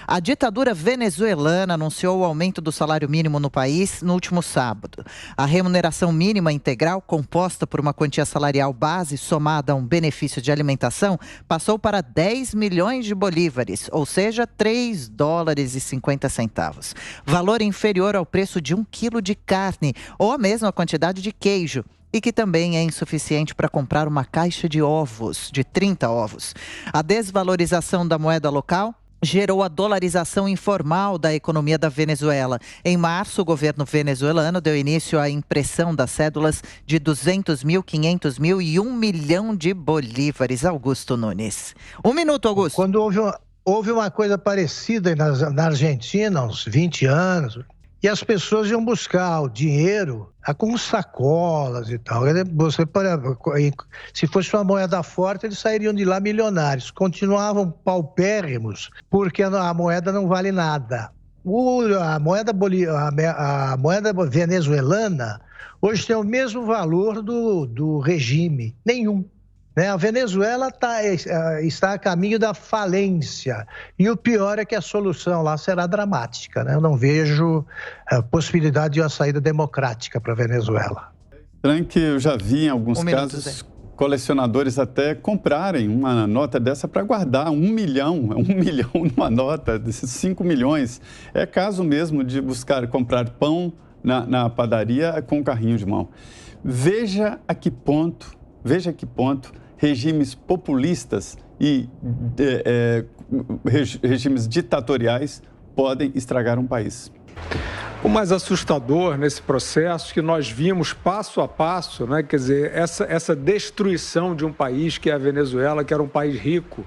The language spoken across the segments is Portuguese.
A ditadura venezuelana anunciou o aumento do salário mínimo no país no último sábado. A remuneração mínima integral, composta por uma quantia salarial base somada a um benefício de alimentação, passou para 10 milhões de bolívares, ou seja, 3 dólares e 50 centavos. Valor inferior ao preço de 1 quilo de carne ou a mesma quantidade de queijo. E que também é insuficiente para comprar uma caixa de ovos, de 30 ovos. A desvalorização da moeda local gerou a dolarização informal da economia da Venezuela. Em março, o governo venezuelano deu início à impressão das cédulas de 200 mil, 500 mil e 1 milhão de bolívares. Augusto Nunes. 1 minuto, Augusto. Quando houve uma coisa parecida na Argentina, há uns 20 anos, e as pessoas iam buscar o dinheiro com sacolas e tal. Se fosse uma moeda forte, eles sairiam de lá milionários. Continuavam paupérrimos, porque a moeda não vale nada. A moeda venezuelana hoje tem o mesmo valor do regime. Nenhum. A Venezuela está a caminho da falência. E o pior é que a solução lá será dramática. Eu não vejo a possibilidade de uma saída democrática para a Venezuela. Estranho que eu já vi em alguns casos colecionadores até comprarem uma nota dessa para guardar 1 milhão numa nota, desses 5 milhões. É caso mesmo de comprar pão na padaria com um carrinho de mão. Veja a que ponto regimes populistas e regimes ditatoriais podem estragar um país. O mais assustador nesse processo que nós vimos passo a passo, quer dizer, essa destruição de um país que é a Venezuela, que era um país rico,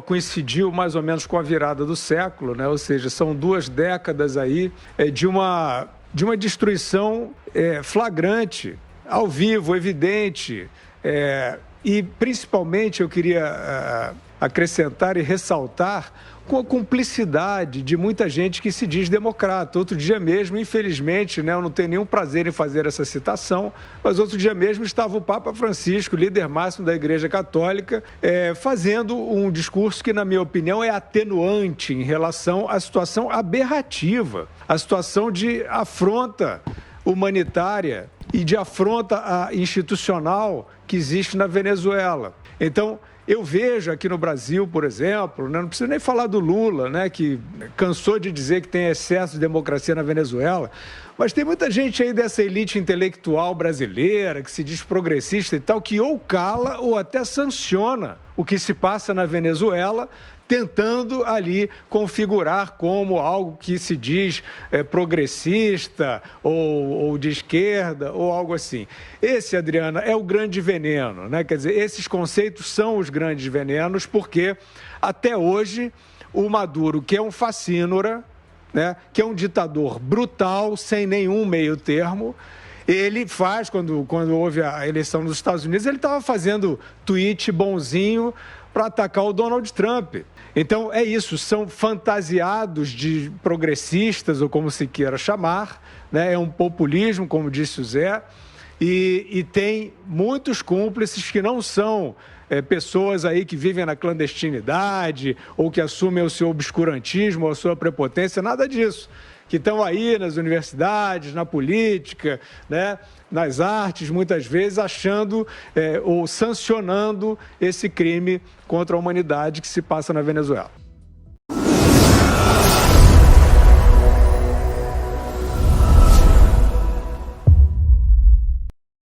coincidiu mais ou menos com a virada do século, ou seja, são 2 décadas aí de uma destruição flagrante, ao vivo, evidente, e principalmente eu queria acrescentar e ressaltar com a cumplicidade de muita gente que se diz democrata. Outro dia mesmo, infelizmente, eu não tenho nenhum prazer em fazer essa citação, mas outro dia mesmo estava o Papa Francisco, líder máximo da Igreja Católica, fazendo um discurso que, na minha opinião, é atenuante em relação à situação aberrativa, à situação de afronta humanitária e de afronta institucional que existe na Venezuela. Então, eu vejo aqui no Brasil, por exemplo, não preciso nem falar do Lula, que cansou de dizer que tem excesso de democracia na Venezuela, mas tem muita gente aí dessa elite intelectual brasileira, que se diz progressista e tal, que ou cala ou até sanciona o que se passa na Venezuela, tentando ali configurar como algo que se diz progressista ou de esquerda ou algo assim. Esse, Adriana, é o grande veneno, Quer dizer, esses conceitos são os grandes venenos porque até hoje o Maduro, que é um facínora, que é um ditador brutal, sem nenhum meio termo, ele faz, quando houve a eleição nos Estados Unidos, ele estava fazendo tweet bonzinho para atacar o Donald Trump. Então, é isso, são fantasiados de progressistas, ou como se queira chamar, é um populismo, como disse o Zé, e tem muitos cúmplices que não são pessoas aí que vivem na clandestinidade ou que assumem o seu obscurantismo ou a sua prepotência, nada disso. Que estão aí nas universidades, na política, nas artes, muitas vezes achando ou sancionando esse crime contra a humanidade que se passa na Venezuela.